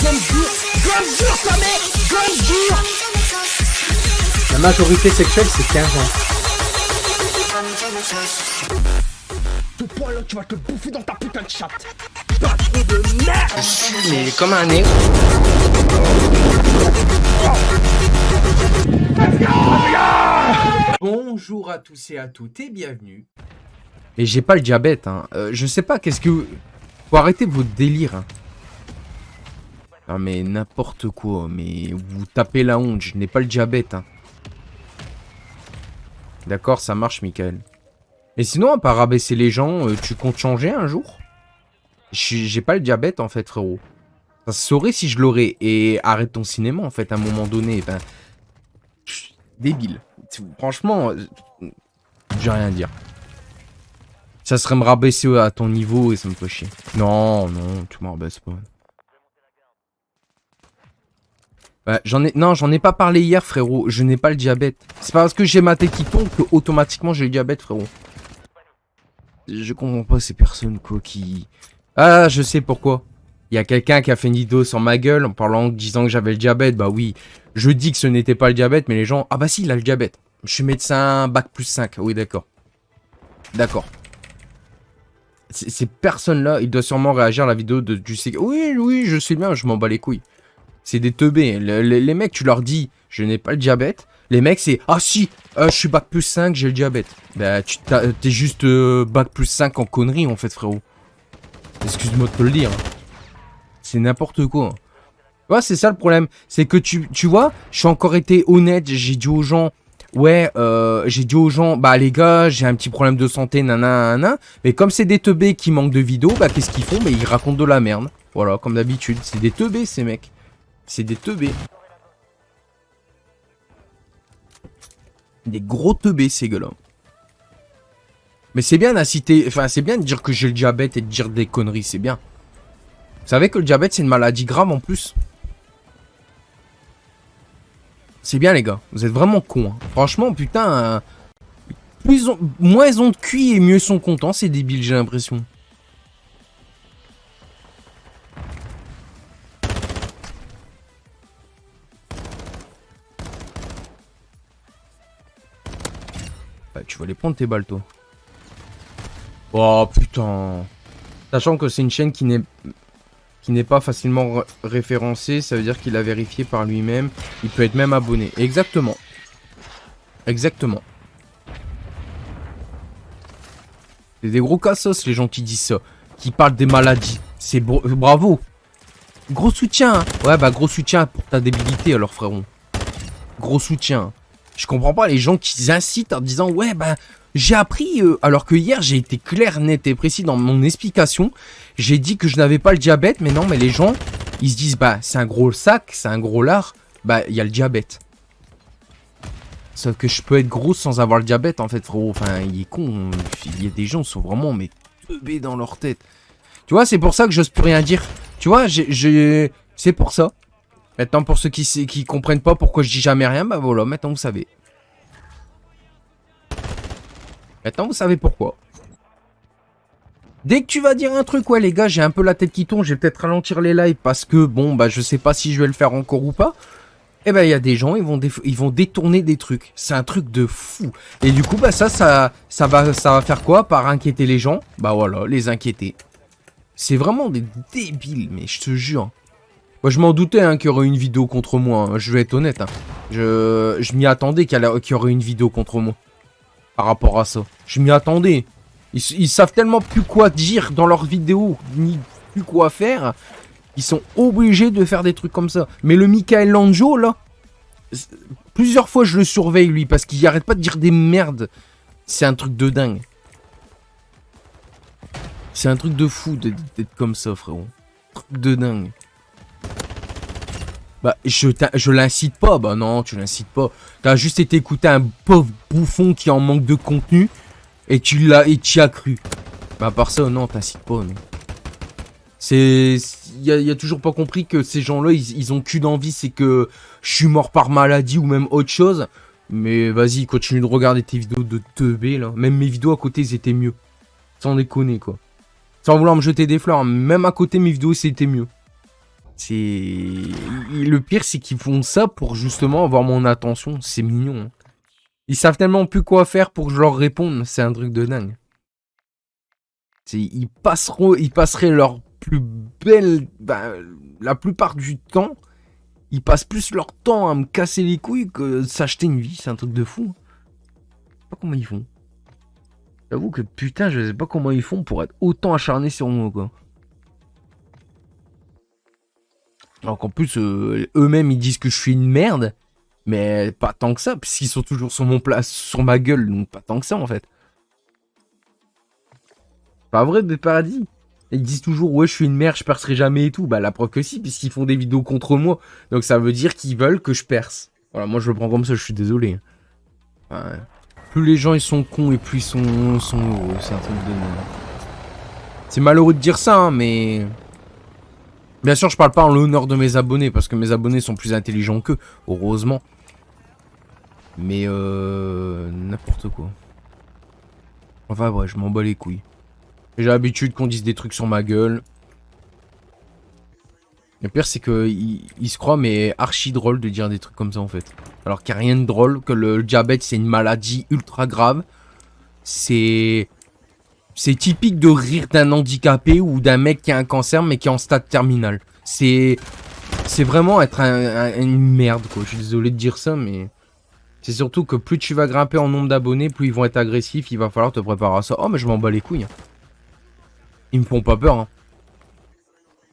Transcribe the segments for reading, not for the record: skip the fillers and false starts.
toi mec, gomme dur. La majorité sexuelle, c'est 15 ans. Tout point là, tu vas te bouffer dans ta putain de chatte. Pas trop de merde. Mais comme un nez. Bonjour à tous et à toutes et bienvenue. Et j'ai pas le diabète, hein. Je sais pas, qu'est-ce que... Faut arrêter votre délire, hein. Non mais n'importe quoi, mais vous tapez la honte, je n'ai pas le diabète, hein. D'accord, ça marche, Michael. Et sinon, à part rabaisser les gens, tu comptes changer un jour? J'ai pas le diabète, en fait, frérot. Ça se saurait si je l'aurais. Et arrête ton cinéma, en fait, à un moment donné. Ben, débile. Franchement, j'ai rien à dire. Ça serait me rabaisser à ton niveau et ça me fait chier. Non, non, tu me rabaisses pas. Bah, j'en ai pas parlé hier, frérot. Je n'ai pas le diabète. C'est pas parce que j'ai ma tête qui tombe que automatiquement j'ai le diabète, frérot. Je comprends pas ces personnes, quoi, qui... Ah, je sais pourquoi. Il y a quelqu'un qui a fait une vidéo sur ma gueule en parlant, disant que j'avais le diabète. Bah oui, je dis que ce n'était pas le diabète, mais les gens... Ah bah si, il a le diabète. Je suis médecin, bac plus 5. Oui, d'accord. D'accord. Ces personnes-là, ils doivent sûrement réagir à la vidéo de... Tu sais... Oui, oui, je sais bien, je m'en bats les couilles. C'est des teubés. Les mecs, tu leur dis, je n'ai pas le diabète. Les mecs, c'est, ah si, je suis bac plus 5, j'ai le diabète. Bah, t'es juste bac plus 5 en conneries, en fait, frérot. Excuse-moi de te le dire. C'est n'importe quoi. Ouais, c'est ça le problème. C'est que tu vois, je suis encore été honnête. J'ai dit aux gens, ouais, bah les gars, j'ai un petit problème de santé, nanana. Mais comme c'est des teubés qui manquent de vidéos, bah qu'est-ce qu'ils font? Bah ils racontent de la merde. Voilà, comme d'habitude. C'est des teubés, ces mecs. C'est des teubés. Des gros teubés, ces gars-là. Mais c'est bien d'inciter... Enfin, c'est bien de dire que j'ai le diabète et de dire des conneries, c'est bien. Vous savez que le diabète, c'est une maladie grave en plus. C'est bien, les gars. Vous êtes vraiment cons. Hein. Franchement, putain... moins ils ont de cuit et mieux ils sont contents. C'est débile, j'ai l'impression. Bah, tu vas les prendre tes balles, toi. Oh, putain. Sachant que c'est une chaîne qui n'est pas facilement référencée, ça veut dire qu'il a vérifié par lui-même. Il peut être même abonné. Exactement. Exactement. C'est des gros cassos, les gens qui disent ça. Qui parlent des maladies. C'est bravo. Gros soutien. Hein. Ouais, bah, gros soutien pour ta débilité, alors, frérot. Gros soutien. Je comprends pas les gens qui incitent en disant ouais bah j'ai appris alors que hier j'ai été clair, net et précis dans mon explication. J'ai dit que je n'avais pas le diabète, mais non, mais les gens ils se disent bah c'est un gros sac, c'est un gros lard, bah il y a le diabète. Sauf que je peux être gros sans avoir le diabète en fait, frérot. Enfin il est con, il y a des gens qui sont vraiment mais teubés dans leur tête. Tu vois, c'est pour ça que j'ose plus rien dire. Tu vois, c'est pour ça. Maintenant, pour ceux qui comprennent pas pourquoi je dis jamais rien, bah voilà, maintenant vous savez. Maintenant, vous savez pourquoi. Dès que tu vas dire un truc, ouais les gars, j'ai un peu la tête qui tourne, je vais peut-être ralentir les lives parce que, bon, bah je sais pas si je vais le faire encore ou pas. Et ben, il y a des gens, ils vont détourner des trucs. C'est un truc de fou. Et du coup, bah ça va faire quoi? Par inquiéter les gens? Bah voilà, les inquiéter. C'est vraiment des débiles, mais je te jure. Moi, je m'en doutais hein, qu'il y aurait une vidéo contre moi. Hein. Je vais être honnête. Hein. Je m'y attendais qu'il y aurait une vidéo contre moi. Par rapport à ça. Je m'y attendais. Ils savent tellement plus quoi dire dans leurs vidéos. Ni plus quoi faire. Ils sont obligés de faire des trucs comme ça. Mais le Michael Langeau, là. Plusieurs fois, je le surveille, lui. Parce qu'il arrête pas de dire des merdes. C'est un truc de dingue. C'est un truc de fou d'être comme ça, frérot. Truc de dingue. Bah, je l'incite pas. Bah non, tu l'incites pas. T'as juste été écouter un pauvre bouffon qui en manque de contenu. Et tu y as cru. Bah, à part ça, non, t'incites pas, non. Il y a toujours pas compris que ces gens-là, ils ont qu'une envie, c'est que je suis mort par maladie ou même autre chose. Mais vas-y, continue de regarder tes vidéos de teubé, là. Même mes vidéos à côté, ils étaient mieux. Sans déconner, quoi. Sans vouloir me jeter des fleurs, même à côté, mes vidéos, c'était mieux. Le pire, c'est qu'ils font ça pour justement avoir mon attention. C'est mignon. Hein. Ils savent tellement plus quoi faire pour que je leur réponde. C'est un truc de dingue. Ils passeraient leur plus belle... Bah, la plupart du temps, ils passent plus leur temps à me casser les couilles que de s'acheter une vie. C'est un truc de fou. Je sais pas comment ils font. J'avoue que putain, je sais pas comment ils font pour être autant acharnés sur moi, quoi. Alors qu'en plus, eux-mêmes, ils disent que je suis une merde. Mais pas tant que ça, puisqu'ils sont toujours sur sur ma gueule. Donc pas tant que ça, en fait. Pas vrai, des paradis. Ils disent toujours, ouais, je suis une merde, je percerai jamais et tout. Bah, la preuve que si, puisqu'ils font des vidéos contre moi. Donc ça veut dire qu'ils veulent que je perce. Voilà, moi je le prends comme ça, je suis désolé. Ouais. Plus les gens ils sont cons et plus ils sont heureux. C'est un truc de... C'est malheureux de dire ça, hein, mais... Bien sûr, je parle pas en l'honneur de mes abonnés, parce que mes abonnés sont plus intelligents qu'eux, heureusement. Mais n'importe quoi. Enfin bref, je m'en bats les couilles. J'ai l'habitude qu'on dise des trucs sur ma gueule. Le pire, c'est qu'ils se croient, mais archi drôle de dire des trucs comme ça, en fait. Alors qu'il n'y a rien de drôle, que le diabète, c'est une maladie ultra grave. C'est typique de rire d'un handicapé ou d'un mec qui a un cancer, mais qui est en stade terminal. C'est vraiment être une merde, quoi. Je suis désolé de dire ça, mais... C'est surtout que plus tu vas grimper en nombre d'abonnés, plus ils vont être agressifs, il va falloir te préparer à ça. Oh, mais je m'en bats les couilles. Ils me font pas peur, hein.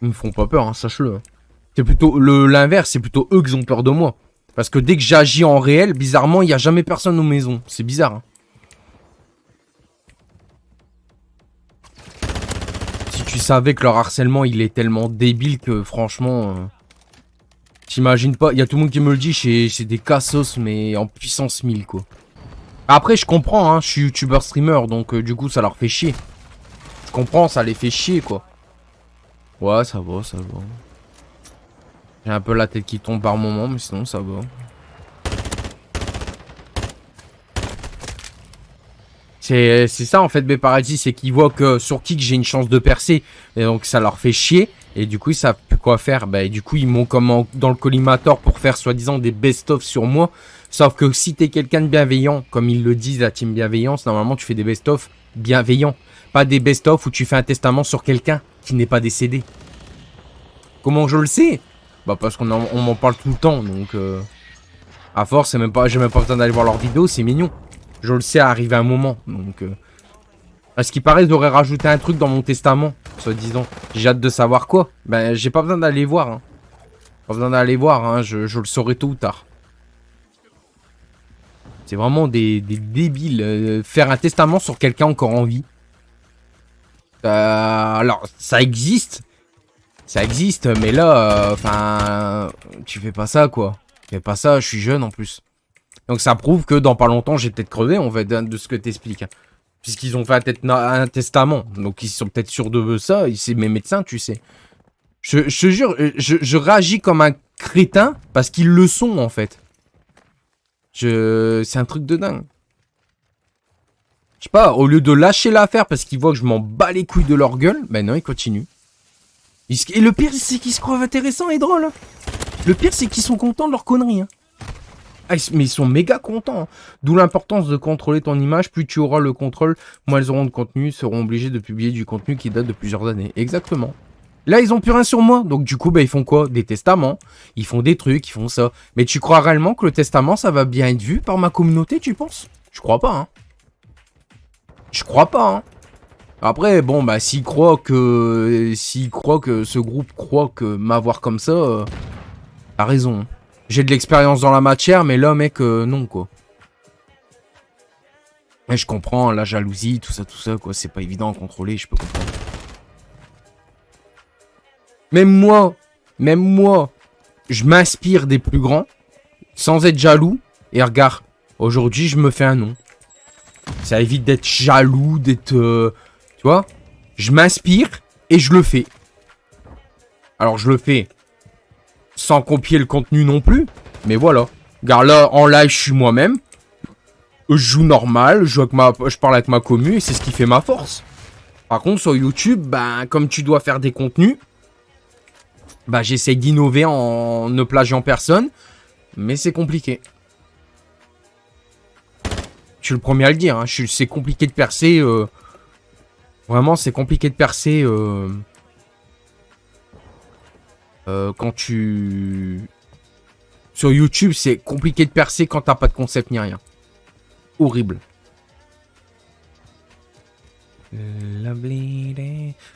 Ils me font pas peur, hein, sache-le. C'est plutôt l'inverse, c'est plutôt eux qui ont peur de moi. Parce que dès que j'agis en réel, bizarrement, il n'y a jamais personne aux maisons. C'est bizarre, hein. Si tu savais que leur harcèlement, il est tellement débile que franchement... T'imagines pas, il y a tout le monde qui me le dit, c'est des cassos, mais en puissance 1000, quoi. Après, je comprends, hein, je suis youtubeur streamer, donc du coup, ça leur fait chier. Je comprends, ça les fait chier, quoi. Ouais, ça va, ça va. J'ai un peu la tête qui tombe par moment, mais sinon, ça va. C'est ça, en fait, Paradis, c'est qu'ils voient que sur Kick, j'ai une chance de percer, et donc ça leur fait chier. Et du coup, ils savent plus quoi faire. Bah, et du coup, ils m'ont comme dans le collimateur pour faire soi-disant des best-of sur moi. Sauf que si t'es quelqu'un de bienveillant, comme ils le disent, la team bienveillance, normalement, tu fais des best-of bienveillants. Pas des best-of où tu fais un testament sur quelqu'un qui n'est pas décédé. Comment je le sais? Bah, parce qu'on m'en parle tout le temps. Donc, à force, j'ai même pas besoin d'aller voir leurs vidéos, c'est mignon. Je le sais arriver un moment. Donc, à ce qui paraît, j'aurais rajouté un truc dans mon testament, soi-disant. J'ai hâte de savoir quoi. Ben, j'ai pas besoin d'aller voir. Hein. Pas besoin d'aller voir, hein. Je le saurai tôt ou tard. C'est vraiment des débiles. Faire un testament sur quelqu'un encore en vie. Alors, ça existe. Ça existe, mais là, enfin... tu fais pas ça, quoi. Tu fais pas ça, je suis jeune en plus. Donc ça prouve que dans pas longtemps, j'ai peut-être crevé, en fait, de ce que t'expliques. Hein. Puisqu'ils ont fait un testament. Donc ils sont peut-être sûrs de ça. C'est mes médecins, tu sais. Je te jure, je réagis comme un crétin parce qu'ils le sont, en fait. C'est un truc de dingue. Je sais pas, au lieu de lâcher l'affaire parce qu'ils voient que je m'en bats les couilles de leur gueule, ben non, ils continuent. Et le pire, c'est qu'ils se croient intéressants et drôles. Hein. Le pire, c'est qu'ils sont contents de leur connerie. Hein. Ah, mais ils sont méga contents. Hein. D'où l'importance de contrôler ton image. Plus tu auras le contrôle, moins elles auront de contenu, seront obligées de publier du contenu qui date de plusieurs années. Exactement. Là, ils ont plus rien sur moi. Donc, du coup, bah, ils font quoi? Des testaments. Ils font des trucs, ils font ça. Mais tu crois réellement que le testament, ça va bien être vu par ma communauté, tu penses? Je crois pas, hein. Je crois pas, hein. Après, bon, bah, s'ils croient que ce groupe croit que m'avoir comme ça, t'as raison. J'ai de l'expérience dans la matière, mais là, mec, non, quoi. Et je comprends, la jalousie, tout ça, quoi. C'est pas évident à contrôler, je peux comprendre. Même moi, je m'inspire des plus grands, sans être jaloux. Et regarde, aujourd'hui, je me fais un nom. Ça évite d'être jaloux, d'être... tu vois? Je m'inspire et je le fais. Alors, je le fais sans copier le contenu non plus. Mais voilà. Regarde, là, en live, je suis moi-même. Je joue normal, je parle avec ma commu et c'est ce qui fait ma force. Par contre, sur YouTube, ben, comme tu dois faire des contenus, bah j'essaye d'innover en ne plagiant personne. Mais c'est compliqué. Je suis le premier à le dire. Hein. C'est compliqué de percer. Vraiment, c'est compliqué de percer. Quand tu... Sur YouTube, c'est compliqué de percer quand t'as pas de concept ni rien. Horrible.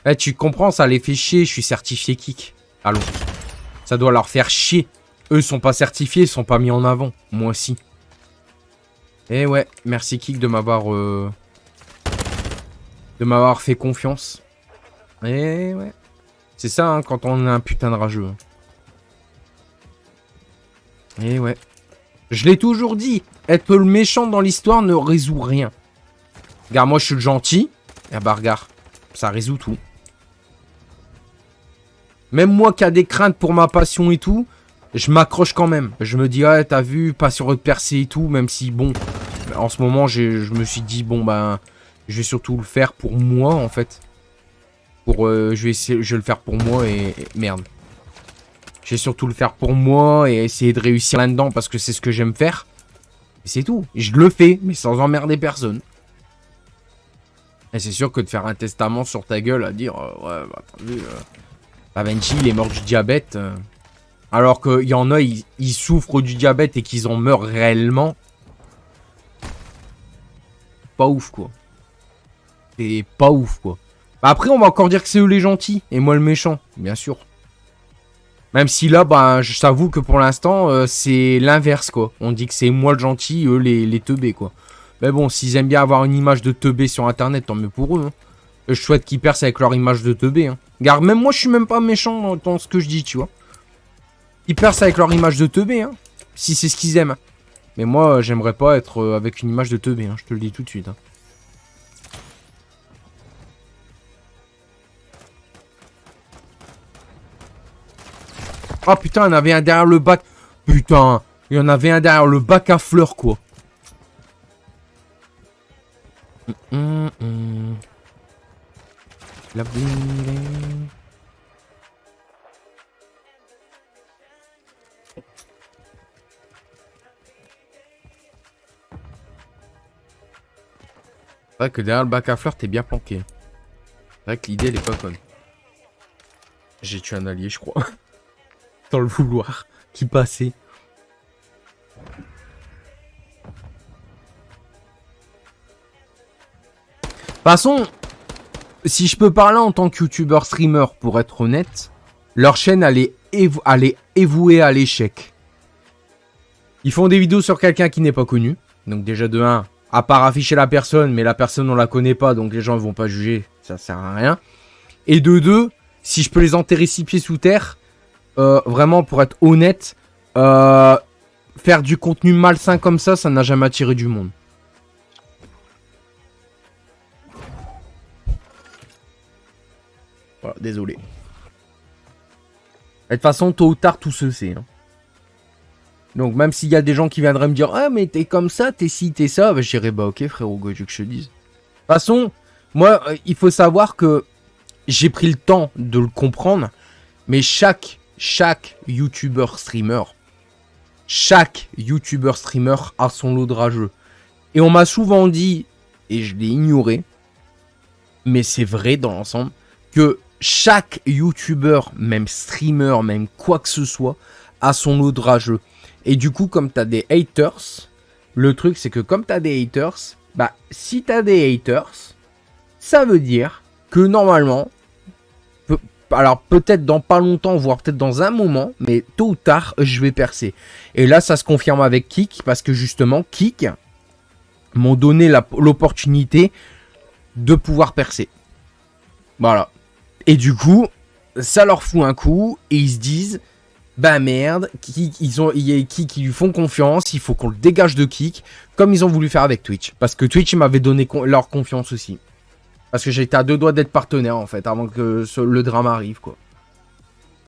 Eh, tu comprends, ça les fait chier. Je suis certifié Kik. Allons. Ça doit leur faire chier. Eux sont pas certifiés, ils sont pas mis en avant. Moi aussi. Eh ouais, merci Kik de m'avoir fait confiance. Eh ouais. C'est ça, hein, quand on est un putain de rageux. Eh ouais. Je l'ai toujours dit. Être le méchant dans l'histoire ne résout rien. Regarde, moi je suis le gentil. Ah bah regarde, ça résout tout. Même moi qui a des craintes pour ma passion et tout, je m'accroche quand même. Je me dis, ouais, t'as vu, pas sur de percer et tout, même si, bon, en ce moment, je me suis dit, bon, ben, je vais surtout le faire pour moi, en fait. Je vais le faire pour moi et merde. Je vais surtout le faire pour moi et essayer de réussir là-dedans parce que c'est ce que j'aime faire. Et c'est tout. Je le fais, mais sans emmerder personne. Et c'est sûr que de faire un testament sur ta gueule à dire, ouais, bah, t'as vu, Vinci, il est mort du diabète. Alors qu'il y en a, ils souffrent du diabète et qu'ils en meurent réellement. Pas ouf, quoi. C'est pas ouf, quoi. Bah, après, on va encore dire que c'est eux les gentils et moi le méchant, bien sûr. Même si là, bah, je t'avoue que pour l'instant, c'est l'inverse, quoi. On dit que c'est moi le gentil, eux les teubés, quoi. Mais bon, s'ils aiment bien avoir une image de teubé sur internet, tant mieux pour eux. Hein. Je souhaite qu'ils percent avec leur image de teubé. Hein. Regarde, même moi, je suis même pas méchant dans ce que je dis, tu vois. Ils percent avec leur image de teubé, hein. Si c'est ce qu'ils aiment. Mais moi, j'aimerais pas être avec une image de teubé, hein. Je te le dis tout de suite. Hein. Oh putain, il y en avait un derrière le bac. Putain, il y en avait un derrière le bac à fleurs, quoi. La c'est vrai que derrière le bac à fleurs, t'es bien planqué. C'est vrai que l'idée, elle est pas conne. J'ai tué un allié, je crois. Dans le vouloir. Qui passait. De toute façon, si je peux parler en tant que youtubeur streamer, pour être honnête, leur chaîne, elle est évouée à l'échec. Ils font des vidéos sur quelqu'un qui n'est pas connu. Donc déjà de 1, à part afficher la personne, mais la personne on la connaît pas, donc les gens ne vont pas juger, ça sert à rien. Et de 2, si je peux les enterrer 6 pieds sous terre, vraiment pour être honnête, faire du contenu malsain comme ça n'a jamais attiré du monde. Voilà, désolé. De toute façon, tôt ou tard, tout se sait. Hein. Donc, même s'il y a des gens qui viendraient me dire « Ah, mais t'es comme ça, t'es ci, t'es ça », bah, je dirais « Bah, ok, frérot, que je te dise. » De toute façon, moi, il faut savoir que j'ai pris le temps de le comprendre, mais chaque YouTuber streamer a son lot de rageux. Et on m'a souvent dit, et je l'ai ignoré, mais c'est vrai dans l'ensemble, que chaque YouTuber, même streamer, même quoi que ce soit, a son lot de rageux. Et du coup, comme t'as des haters, le truc c'est que comme t'as des haters, bah si t'as des haters, ça veut dire que normalement, alors peut-être dans pas longtemps, voire peut-être dans un moment, mais tôt ou tard, je vais percer. Et là, ça se confirme avec Kik, parce que justement, Kik m'ont donné l'opportunité de pouvoir percer. Voilà. Et du coup, ça leur fout un coup, et ils se disent, bah merde, il y a Kik qui lui font confiance, il faut qu'on le dégage de Kik, comme ils ont voulu faire avec Twitch. Parce que Twitch m'avait donné leur confiance aussi. Parce que j'étais à 2 doigts d'être partenaire en fait, avant que le drame arrive quoi.